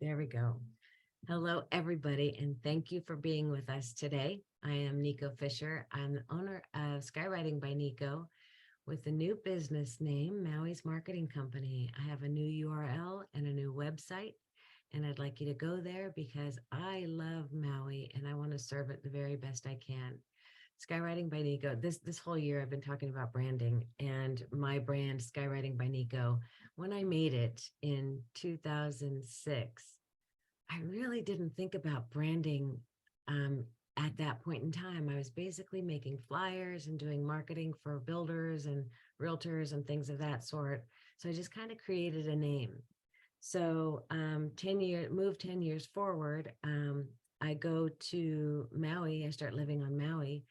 There we go. Hello, everybody, and thank you for being with us today. I am Nico Fisher. I'm the owner of Skywriting by Nico with a new business name, Maui's Marketing Company. I have a new URL and a new website, and I'd like you to go there because I love Maui and I want to serve it the very best I can. Skywriting by Nico. This whole year I've been talking about branding and my brand, Skywriting by Nico. When I made it in 2006, I really didn't think about branding at that point in time. I was basically making flyers and doing marketing for builders and realtors and things of that sort. So I just kind of created a name. So 10 years forward, I go to Maui. I start living on Maui,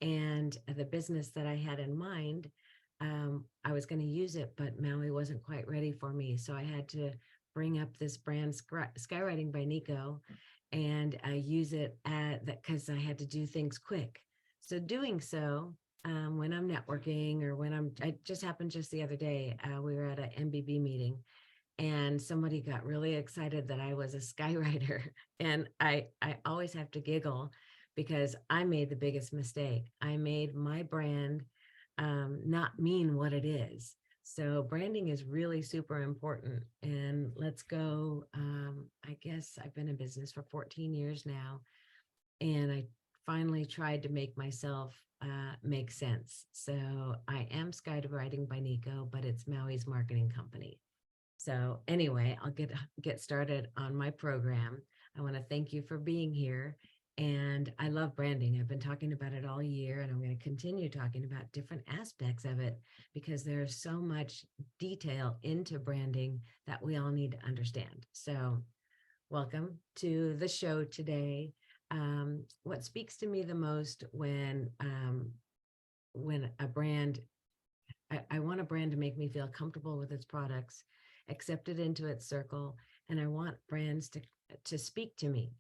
and the business that I had in mind, I was going to use it, but Maui wasn't quite ready for me. So I had to bring up this brand, Skywriting by Nico, and I use it at that because I had to do things quick. So doing so, when I'm networking or it just happened just the other day, we were at an MBB meeting and somebody got really excited that I was a skywriter. And I always have to giggle because I made the biggest mistake. I made my brand not mean what it is. So branding is really super important. And let's go. I guess I've been in business for 14 years now, and I finally tried to make myself make sense. So I am Skywriting by Nico, but it's Maui's marketing company. So anyway, I'll get started on my program. I want to thank you for being here. And I love branding. I've been talking about it all year, and I'm going to continue talking about different aspects of it because there's so much detail into branding that we all need to understand. So welcome to the show today. What speaks to me the most when a brand, I want a brand to make me feel comfortable with its products, accepted into its circle, and I want brands to speak to me.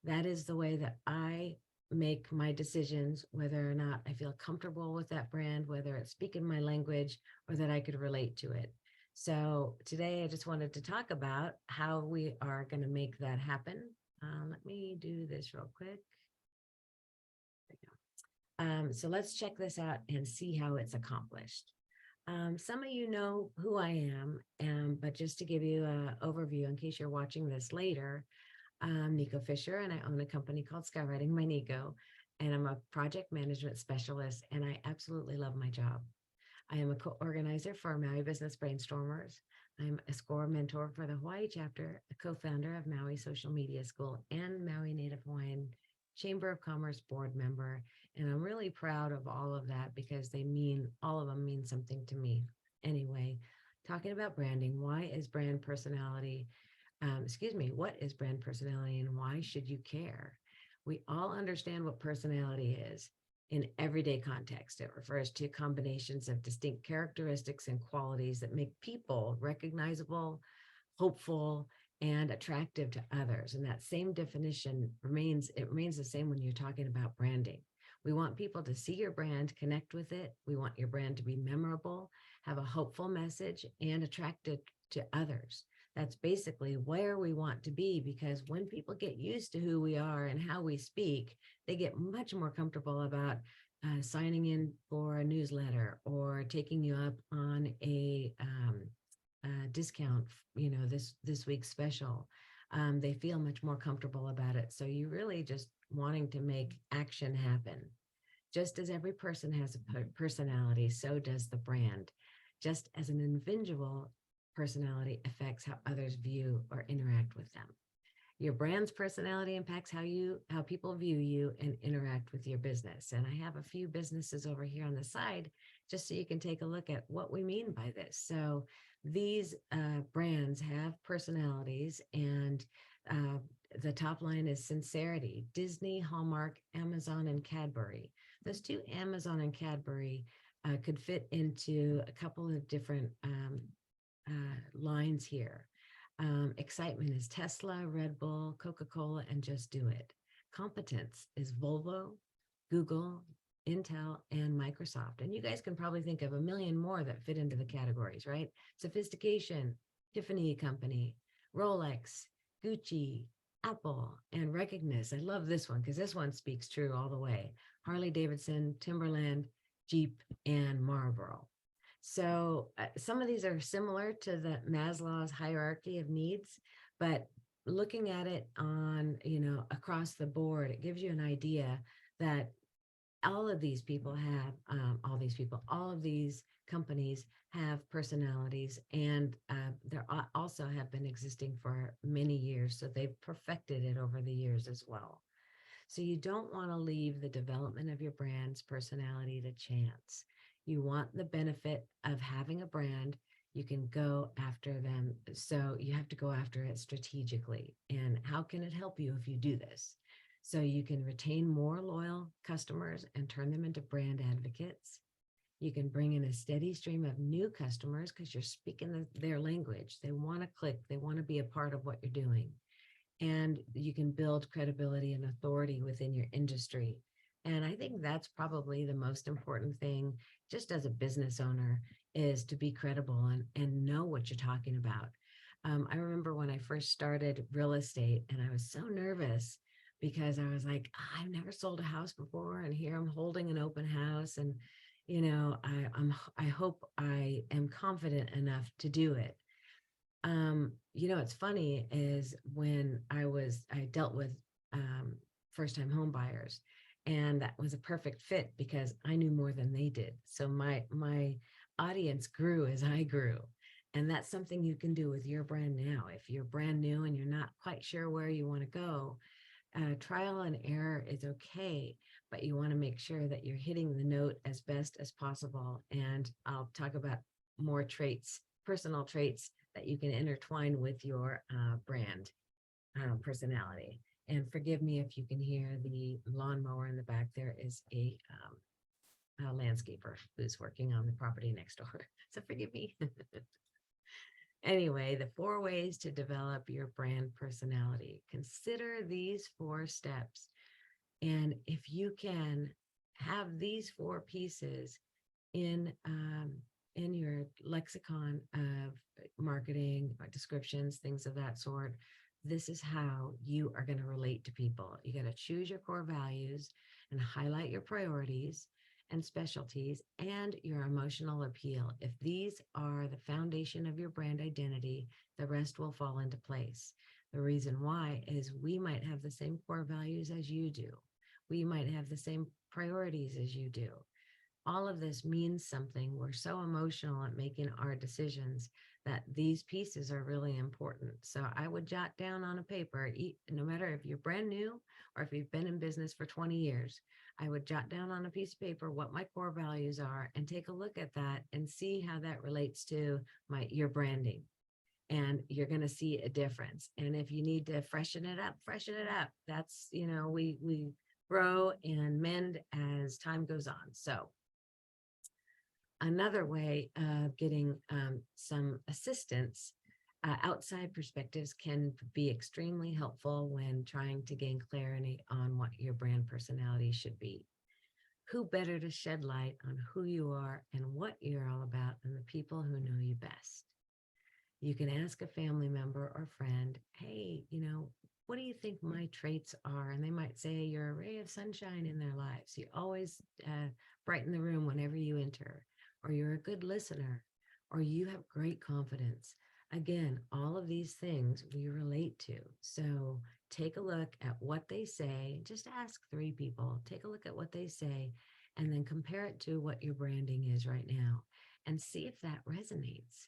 That is the way that I make my decisions, whether or not I feel comfortable with that brand, whether it's speaking my language or that I could relate to it. So today I just wanted to talk about how we are going to make that happen. Let me do this real quick. So let's check this out and see how it's accomplished. Some of you know who I am, but just to give you an overview in case you're watching this later, I'm Nico Fisher, and I own a company called Skywriting by Nico, and I'm a project management specialist, and I absolutely love my job. I am a co-organizer for Maui Business Brainstormers. I'm a SCORE mentor for the Hawaii chapter, a co-founder of Maui Social Media School, and Maui Native Hawaiian Chamber of Commerce board member. And I'm really proud of all of that because all of them mean something to me. Anyway, talking about branding, what is brand personality and why should you care? We all understand what personality is in everyday context. It refers to combinations of distinct characteristics and qualities that make people recognizable, hopeful, and attractive to others. And that same definition remains the same when you're talking about branding. We want people to see your brand, connect with it. We want your brand to be memorable, have a hopeful message, and attractive to others. That's basically where we want to be, because when people get used to who we are and how we speak, they get much more comfortable about signing in for a newsletter or taking you up on a discount, this week's special. They feel much more comfortable about it. So you really just wanting to make action happen. Just as every person has a personality, so does the brand. Just as an individual, personality affects how others view or interact with them. Your brand's personality impacts how people view you and interact with your business. And I have a few businesses over here on the side, just so you can take a look at what we mean by this. So these brands have personalities, and the top line is sincerity. Disney, Hallmark, Amazon, and Cadbury. Those two, Amazon and Cadbury, could fit into a couple of different lines here. Excitement is Tesla, Red Bull, Coca-Cola, and Just Do It. Competence is Volvo, Google, Intel, and Microsoft. And you guys can probably think of a million more that fit into the categories, right? Sophistication, Tiffany Company, Rolex, Gucci, Apple, and Recognize. I love this one because this one speaks true all the way. Harley Davidson, Timberland, Jeep, and Marlboro. So some of these are similar to the Maslow's hierarchy of needs, but looking at it on, across the board, it gives you an idea that all of these people have all of these companies have personalities, and they're also have been existing for many years, so they've perfected it over the years as well. So you don't want to leave the development of your brand's personality to chance. You want the benefit of having a brand. You can go after them. So you have to go after it strategically. And how can it help you if you do this? So you can retain more loyal customers and turn them into brand advocates. You can bring in a steady stream of new customers because you're speaking their language. They want to click, they want to be a part of what you're doing. And you can build credibility and authority within your industry. And I think that's probably the most important thing, just as a business owner, is to be credible and know what you're talking about. I remember when I first started real estate, and I was so nervous because I was like, I've never sold a house before, and here I'm holding an open house, and I hope I am confident enough to do it. It's funny is when I dealt with first time home buyers, and that was a perfect fit because I knew more than they did. So my audience grew as I grew. And that's something you can do with your brand now. If you're brand new and you're not quite sure where you want to go, trial and error is okay, but you want to make sure that you're hitting the note as best as possible. And I'll talk about more traits, personal traits that you can intertwine with your brand personality. And forgive me if you can hear the lawnmower in the back. There is a landscaper who's working on the property next door. So forgive me. Anyway, the 4 ways to develop your brand personality. Consider these 4 steps. And if you can have these 4 pieces in your lexicon of marketing or descriptions, things of that sort, this is how you are going to relate to people. You got to choose your core values and highlight your priorities and specialties and your emotional appeal. If these are the foundation of your brand identity, the rest will fall into place. The reason why is we might have the same core values as you do. We might have the same priorities as you do. All of this means something. We're so emotional at making our decisions that these pieces are really important. So I would jot down on a paper, no matter if you're brand new or if you've been in business for 20 years, I would jot down on a piece of paper what my core values are and take a look at that and see how that relates to your branding. And you're going to see a difference. And if you need to freshen it up, freshen it up. That's, we grow and mend as time goes on. So another way of getting some assistance, outside perspectives can be extremely helpful when trying to gain clarity on what your brand personality should be. Who better to shed light on who you are and what you're all about than the people who know you best? You can ask a family member or friend, hey, what do you think my traits are? And they might say you're a ray of sunshine in their lives. You always brighten the room whenever you enter, or you're a good listener, or you have great confidence. Again, all of these things we relate to. So take a look at what they say. Just ask 3 people, take a look at what they say, and then compare it to what your branding is right now and see if that resonates.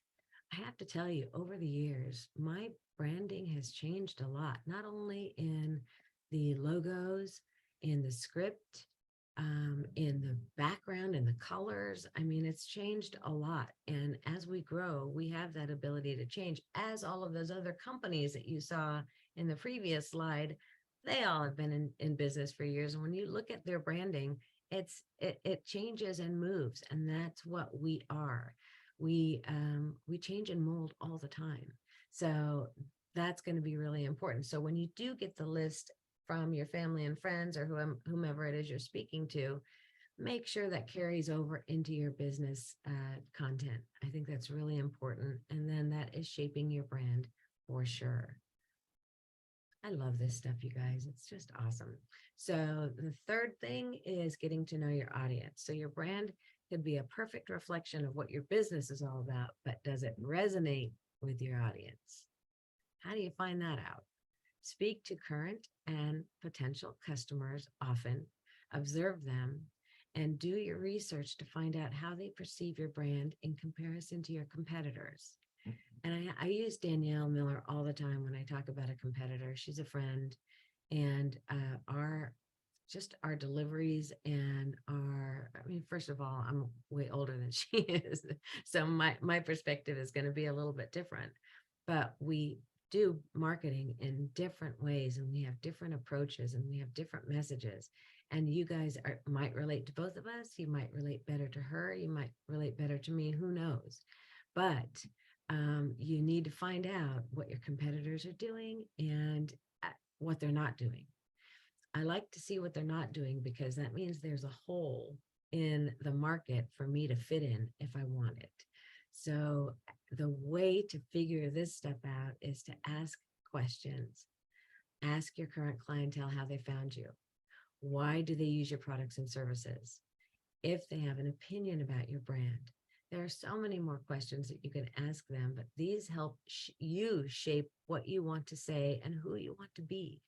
I have to tell you, over the years, my branding has changed a lot, not only in the logos, in the script, in the background, in the colors. I mean, it's changed a lot. And as we grow, we have that ability to change, as all of those other companies that you saw in the previous slide, they all have been in business for years. And when you look at their branding, it changes and moves. And that's what we are. We change and mold all the time. So that's going to be really important. So when you do get the list from your family and friends or whomever it is you're speaking to, make sure that carries over into your business content. I think that's really important. And then that is shaping your brand for sure. I love this stuff, you guys. It's just awesome. So, the third thing is getting to know your audience. So, your brand could be a perfect reflection of what your business is all about, but does it resonate with your audience? How do you find that out? Speak to current and potential customers often, observe them, and do your research to find out how they perceive your brand in comparison to your competitors. And I use Danielle Miller all the time when I talk about a competitor. She's a friend, and our deliveries and I mean, first of all, I'm way older than she is, so my perspective is going to be a little bit different. But we do marketing in different ways, and we have different approaches, and we have different messages. And you guys might relate to both of us. You might relate better to her. You might relate better to me. Who knows? But you need to find out what your competitors are doing and what they're not doing. I like to see what they're not doing because that means there's a hole in the market for me to fit in if I want it. So the way to figure this stuff out is to ask questions. Ask your current clientele how they found you. Why do they use your products and services? If they have an opinion about your brand. There are so many more questions that you can ask them, but these help you shape what you want to say and who you want to be.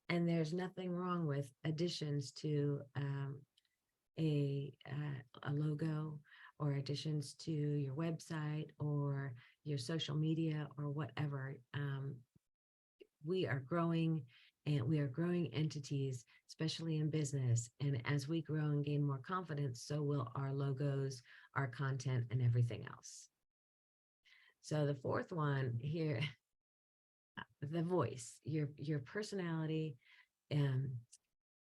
And there's nothing wrong with additions to a logo or additions to your website or your social media or whatever. We are growing, and we are growing entities, especially in business. And as we grow and gain more confidence, so will our logos, our content, and everything else. So the fourth one here, the voice, your personality,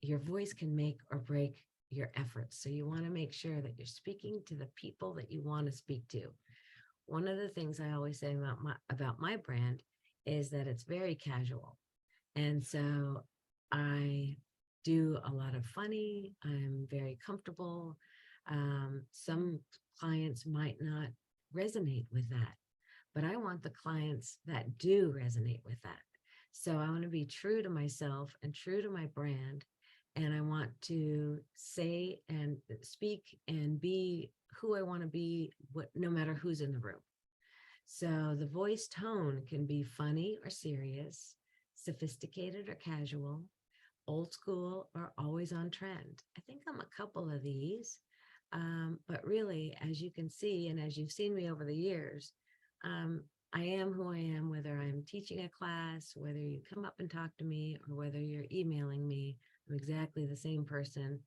your voice can make or break your efforts. So you want to make sure that you're speaking to the people that you want to speak to. One of the things I always say about my brand is that it's very casual. And so I do a lot of funny. I'm very comfortable. Some clients might not resonate with that, but I want the clients that do resonate with that. So I want to be true to myself and true to my brand. And I want to say and speak and be who I want to be, no matter who's in the room. So the voice tone can be funny or serious, sophisticated or casual, old school or always on trend. I think I'm a couple of these. But really, as you can see, and as you've seen me over the years, I am who I am, whether I'm teaching a class, whether you come up and talk to me, or whether you're emailing me. I'm exactly the same person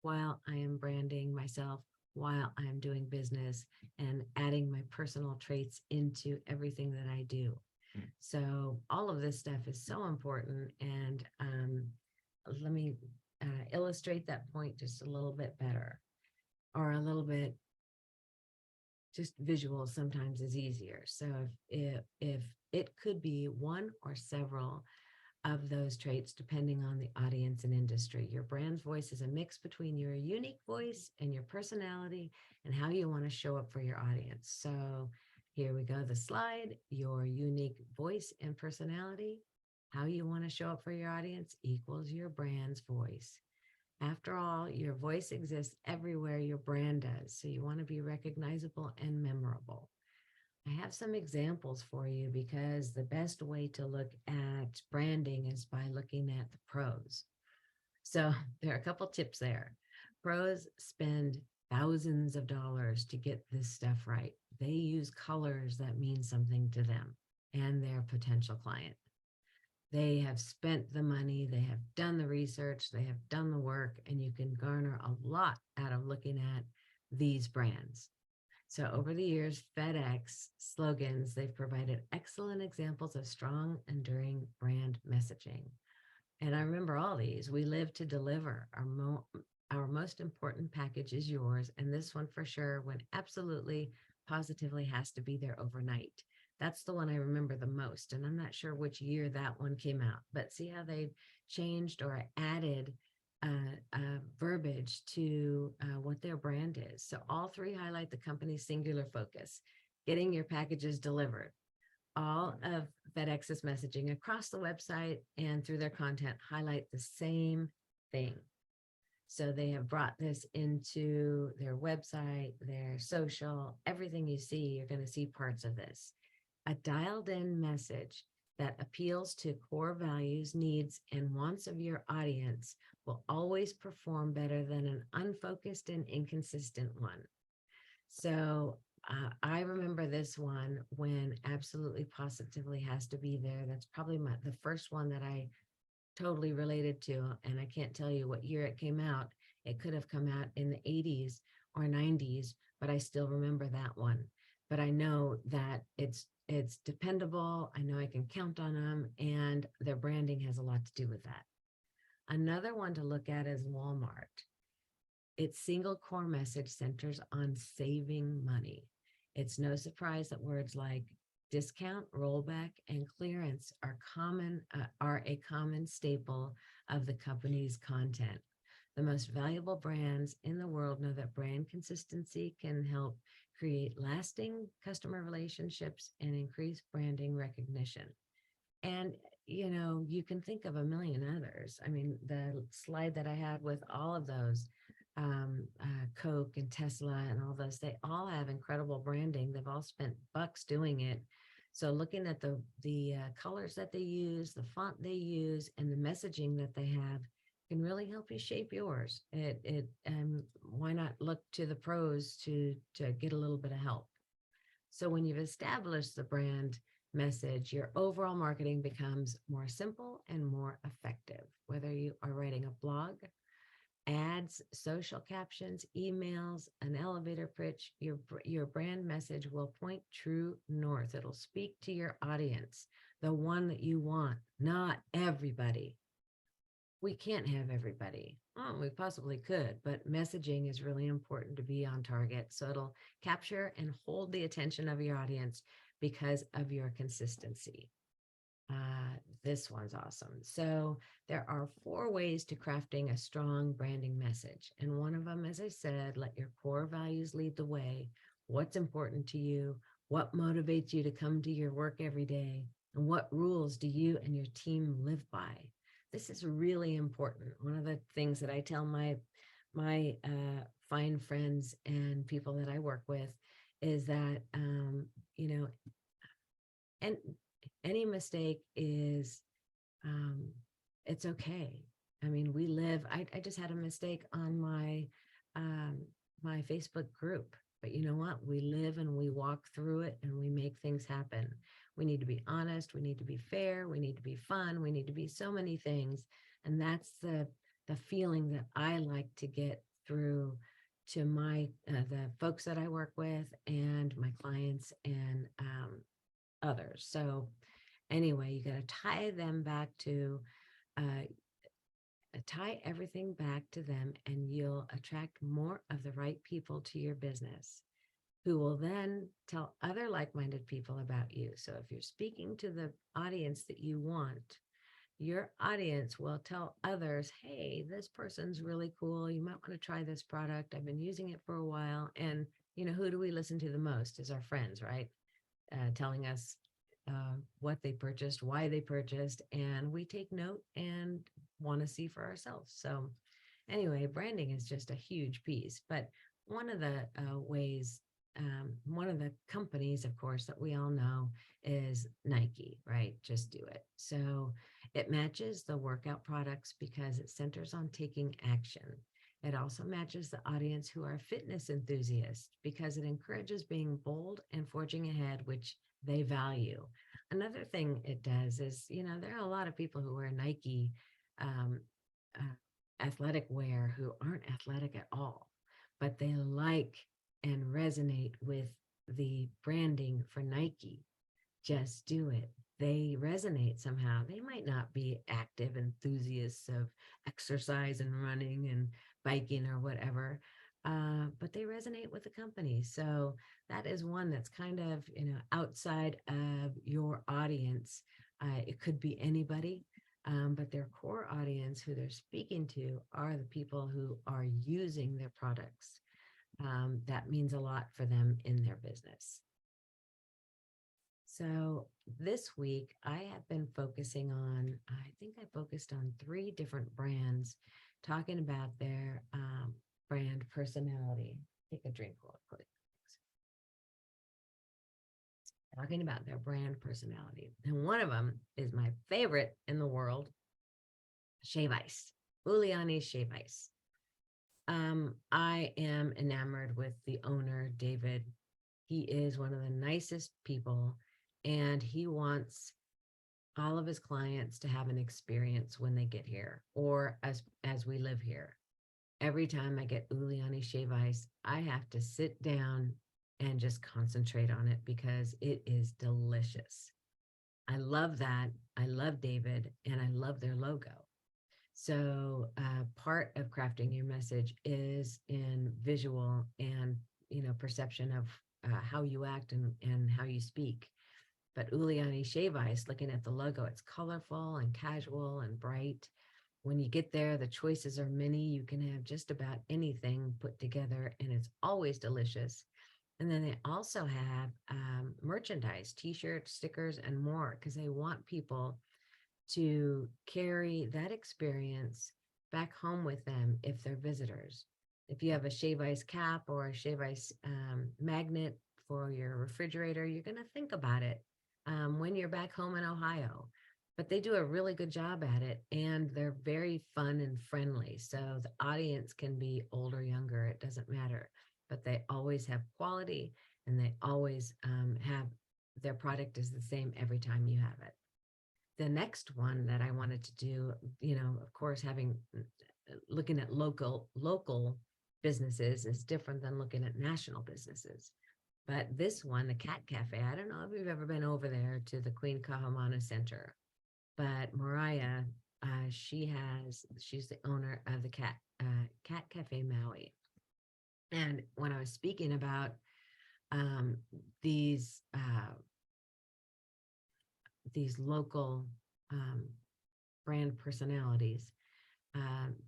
while I am branding myself, while I'm doing business and adding my personal traits into everything that I do. So all of this stuff is so important. And let me illustrate that point just a little bit better, or a little bit just visual sometimes is easier. So if it could be one or several of those traits, depending on the audience and industry. Your brand's voice is a mix between your unique voice and your personality and how you want to show up for your audience. So here we go, the slide, your unique voice and personality, how you want to show up for your audience equals your brand's voice. After all, your voice exists everywhere your brand does. So you want to be recognizable and memorable. I have some examples for you because the best way to look at branding is by looking at the pros. So there are a couple tips there. Pros spend thousands of dollars to get this stuff right. They use colors that mean something to them and their potential client. They have spent the money, they have done the research, they have done the work, and you can garner a lot out of looking at these brands. So over the years, FedEx slogans, they've provided excellent examples of strong, enduring brand messaging. And I remember all these. We live to deliver. Our most important package is yours. And this one for sure, when absolutely, positively has to be there overnight. That's the one I remember the most. And I'm not sure which year that one came out, but see how they've changed or added verbiage to what their brand is. So all three highlight the company's singular focus, getting your packages delivered. All of FedEx's messaging across the website and through their content highlight the same thing. So they have brought this into their website, their social, everything you see, you're going to see parts of this. A dialed in message that appeals to core values, needs, and wants of your audience will always perform better than an unfocused and inconsistent one. So I remember this one when absolutely positively has to be there. That's probably the first one that I totally related to. And I can't tell you what year it came out. It could have come out in the 80s or 90s, but I still remember that one. But I know that it's dependable. I know I can count on them, and their branding has a lot to do with that. Another one to look at is Walmart. Its single core message centers on saving money. It's no surprise that words like discount, rollback, and clearance are a common staple of the company's content. The most valuable brands in the world know that brand consistency can help create lasting customer relationships and increase branding recognition. And, you can think of a million others. I mean, the slide that I had with all of those, Coke and Tesla and all those, they all have incredible branding. They've all spent bucks doing it. So looking at the colors that they use, the font they use, and the messaging that they have can really help you shape yours. Why not look to the pros to get a little bit of help? So when you've established the brand message, your overall marketing becomes more simple and more effective. Whether you are writing a blog, ads, social captions, emails, an elevator pitch, your brand message will point true north. It'll speak to your audience, the one that you want, not everybody. We can't have everybody. Oh, we possibly could, but messaging is really important to be on target. So it'll capture and hold the attention of your audience because of your consistency. This one's awesome. So there are 4 ways to crafting a strong branding message. And one of them, as I said, let your core values lead the way. What's important to you? What motivates you to come to your work every day? And what rules do you and your team live by? This is really important. One of the things that I tell my fine friends and people that I work with is that, and any mistake is, it's okay. I mean, I just had a mistake on my Facebook group, but you know what? We live and we walk through it and we make things happen. We need to be honest. We need to be fair. We need to be fun. We need to be so many things. And that's the feeling that I like to get through to the folks that I work with and my clients and others. So anyway, you got to tie everything back to them, and you'll attract more of the right people to your business, who will then tell other like-minded people about you. So if you're speaking to the audience that you want, your audience will tell others, hey, this person's really cool. You might want to try this product. I've been using it for a while. And, who do we listen to the most is our friends, right? Telling us what they purchased, why they purchased, and we take note and want to see for ourselves. So anyway, branding is just a huge piece. But one of the ways, one of the companies, of course, that we all know is Nike, right? Just do it. So it matches the workout products because it centers on taking action. It also matches the audience who are fitness enthusiasts because it encourages being bold and forging ahead, which they value. Another thing it does is, there are a lot of people who wear Nike athletic wear who aren't athletic at all, but they like and resonate with the branding for Nike. Just do it. They resonate somehow. They might not be active enthusiasts of exercise and running and biking or whatever, but they resonate with the company. So that is one that's kind of, outside of your audience. It could be anybody, but their core audience who they're speaking to are the people who are using their products. That means a lot for them in their business. So this week I have been focusing on, I think I focused on three different brands talking about their brand personality. Take a drink real quick. Talking about their brand personality. And one of them is my favorite in the world, Shave Ice, Uliani Shave Ice. I am enamored with the owner, David. He is one of the nicest people, and he wants all of his clients to have an experience when they get here or as we live here. Every time I get Uliani Shave Ice, I have to sit down and just concentrate on it because it is delicious. I love that. I love David, and I love their logo. So part of crafting your message is in visual and perception of how you act and how you speak. But Uliani Shave Ice, looking at the logo, it's colorful and casual and bright. When you get there, the choices are many. You can have just about anything put together, and it's always delicious. And then they also have merchandise, t-shirts, stickers, and more, because they want people to carry that experience back home with them if they're visitors. If you have a Shave Ice cap or a Shave Ice magnet for your refrigerator, you're going to think about it when you're back home in Ohio. But they do a really good job at it, and they're very fun and friendly. So the audience can be old or younger, it doesn't matter. But they always have quality, and they always have their product is the same every time you have it. The next one that I wanted to do, of course, looking at local businesses is different than looking at national businesses. But this one, the Cat Cafe, I don't know if you've ever been over there to the Queen Kahamana Center, but Mariah, she's the owner of the Cat Cafe Maui. And when I was speaking about these local brand personalities,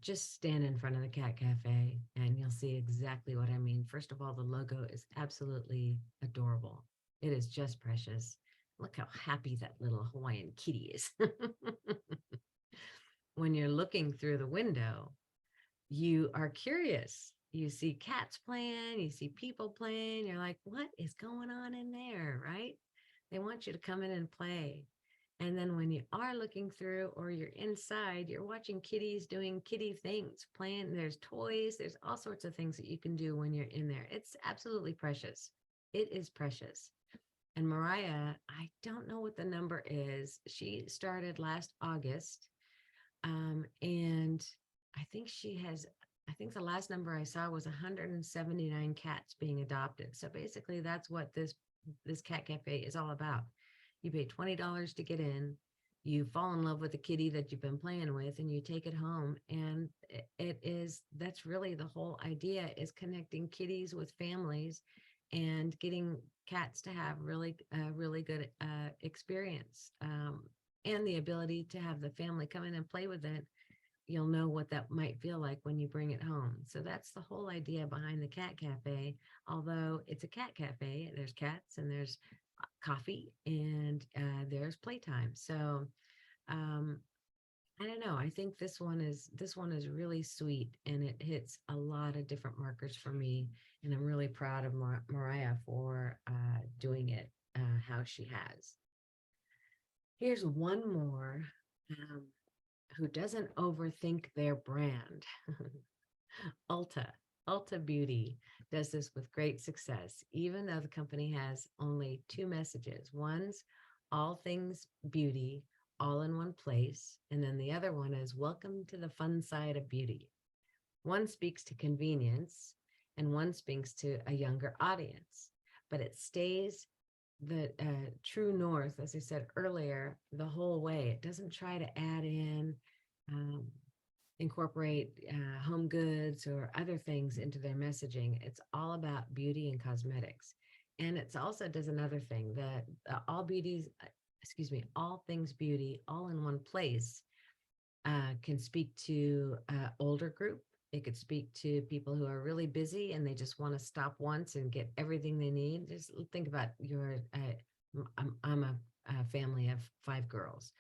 just stand in front of the Cat Cafe and you'll see exactly what I mean. First of all, the logo is absolutely adorable. It is just precious. Look how happy that little Hawaiian kitty is. When you're looking through the window, you are curious. You see cats playing, you see people playing. You're like, what is going on in there, right? They want you to come in and play. And then when you are looking through or you're inside, you're watching kitties doing kitty things, playing. There's toys. There's all sorts of things that you can do when you're in there. It's absolutely precious. It is precious. And Mariah, I don't know what the number is. She started last August. And I think the last number I saw was 179 cats being adopted. So basically that's what this Cat Cafe is all about. You pay $20 to get in, you fall in love with the kitty that you've been playing with, and you take it home. And that's really the whole idea, is connecting kitties with families and getting cats to have really good experience, and the ability to have the family come in and play with it. You'll know what that might feel like when you bring it home. So that's the whole idea behind the Cat Cafe. Although it's a cat cafe, there's cats and there's coffee and there's playtime. So I don't know. I think this one is really sweet, and it hits a lot of different markers for me. And I'm really proud of Mariah for doing it how she has. Here's one more. Who doesn't overthink their brand. Ulta Beauty does this with great success, even though the company has only two messages. One's all things beauty, all in one place. And then the other one is welcome to the fun side of beauty. One speaks to convenience and one speaks to a younger audience, but it stays the true north, as I said earlier, the whole way. It doesn't try to add in, incorporate home goods or other things into their messaging. It's all about beauty and cosmetics. And it's also does another thing that all things beauty, all in one place, can speak to older group. It could speak to people who are really busy and they just want to stop once and get everything they need. Just think about I'm a family of 5 girls.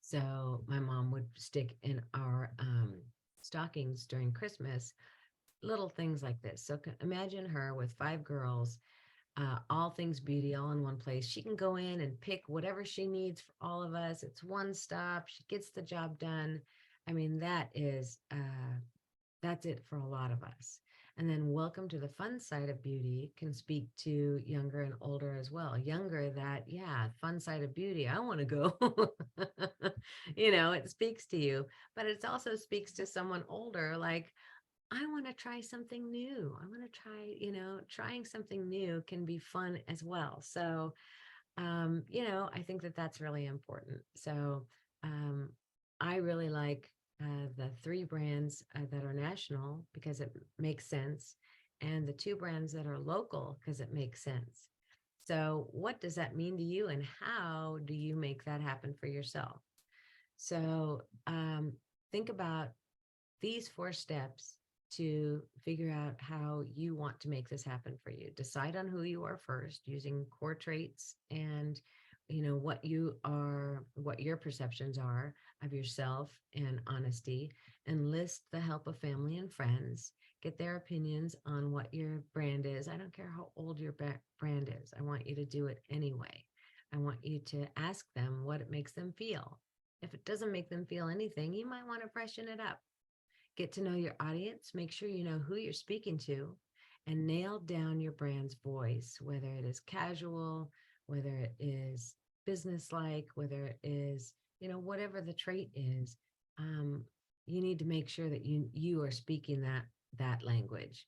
So my mom would stick in our stockings during Christmas little things like this. So imagine her with 5 girls, all things beauty, all in one place. She can go in and pick whatever she needs for all of us. It's one stop. She gets the job done. I mean, that's it for a lot of us. And then welcome to the fun side of beauty can speak to younger and older as well. Younger, that, yeah, fun side of beauty, I want to go. It speaks to you, but it also speaks to someone older, like, I want to try something new. I want to try, trying something new can be fun as well. So, I think that that's really important. So, um, I really like the 3 brands that are national because it makes sense, and the 2 brands that are local because it makes sense. So, what does that mean to you, and how do you make that happen for yourself? So, think about these 4 steps to figure out how you want to make this happen for you. Decide on who you are first using core traits and what your perceptions are of yourself and honesty, and list the help of family and friends. Get their opinions on what your brand is. I don't care how old your brand is. I want you to do it anyway. I want you to ask them what it makes them feel. If it doesn't make them feel anything, you might want to freshen it up. Get to know your audience, make sure you know who you're speaking to, and nail down your brand's voice, whether it is casual, whether it is business-like, whether it is, whatever the trait is. Um, you need to make sure that you are speaking that language.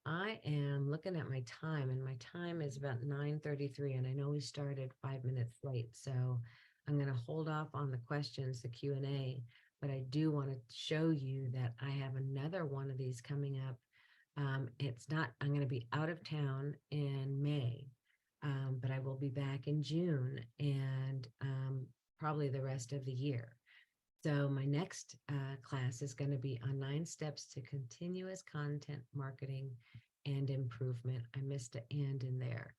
I am looking at my time, and my time is about 9:33, and I know we started 5 minutes late, so I'm going to hold off on the questions, the Q&A, but I do want to show you that I have another one of these coming up. I'm going to be out of town in May, but I will be back in June and probably the rest of the year. So my next class is going to be on 9 steps to continuous content marketing and improvement. I missed an "and" in there.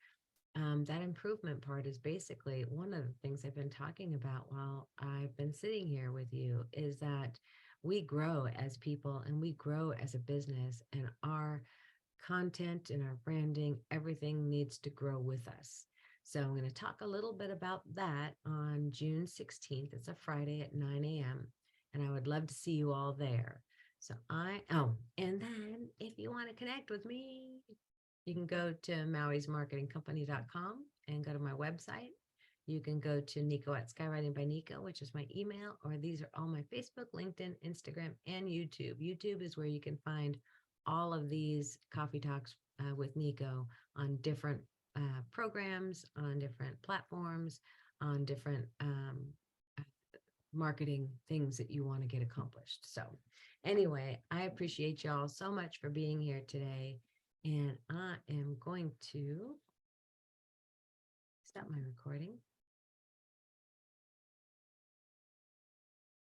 That improvement part is basically one of the things I've been talking about while I've been sitting here with you, is that we grow as people and we grow as a business, and our content and our branding, everything needs to grow with us. So I'm going to talk a little bit about that on June 16th. It's a Friday at 9 a.m. And I would love to see you all there. And then if you want to connect with me, you can go to maui.marketingcompany.com and go to my website. You can go to Nico at Skywriting by Nico, which is my email, or these are all my Facebook, LinkedIn, Instagram, and YouTube. YouTube is where you can find all of these coffee talks with Nico on different programs, on different platforms, on different marketing things that you want to get accomplished. So anyway, I appreciate y'all so much for being here today. And I am going to stop my recording.